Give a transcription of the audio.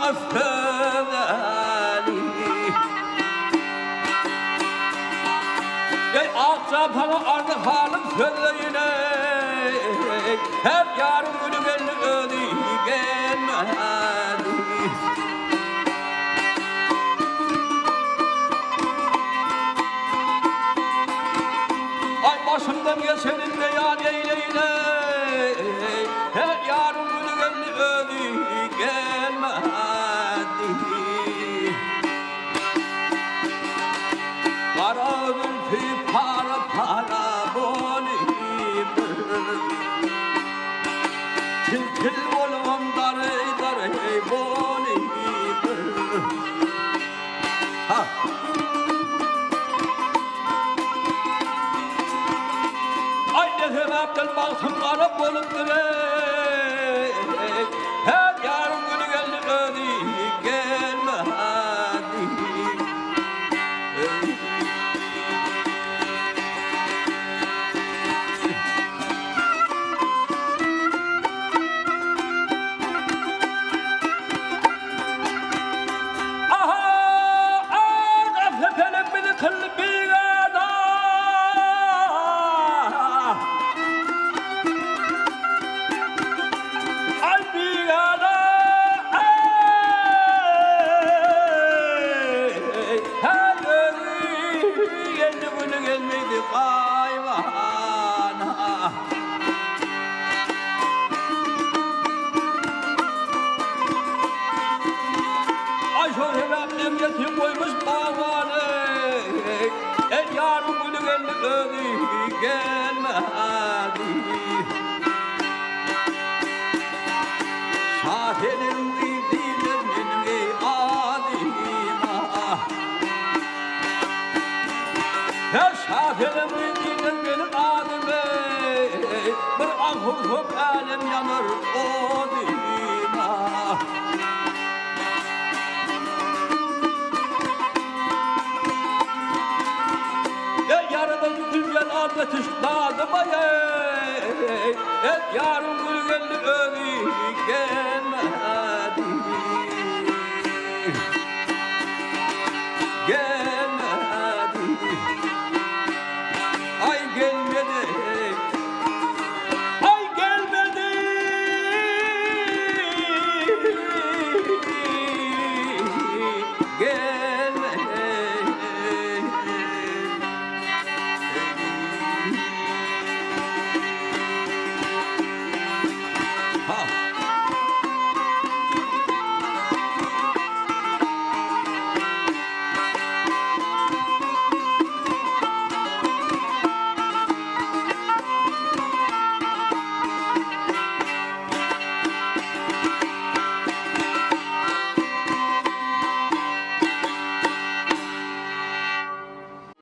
affedeli. Ey akça bana ardı halim söyleyine, hep yarın günü belli ödü gelmedi. Ay başımdan geçenin de yar eyleyine, hep yarın günü belli ödü gelmedi. Kara zülfü para para bonibir, til til volum dare dare bonibir. Ha. Ay ne sebepten baktım kara bolup direk, hep yarın günü geldi ödü gelmedi. Emniyetim koymuş bağlanı, el yarın günü geldi ödü gelmedi. Şahirim bildiğim benim adima, her şahirim bildiğim benim adime, bir ahur hop alem yanır odima. Güzel adetiş dağdıma et yarın günü geldi ödü gelmedi.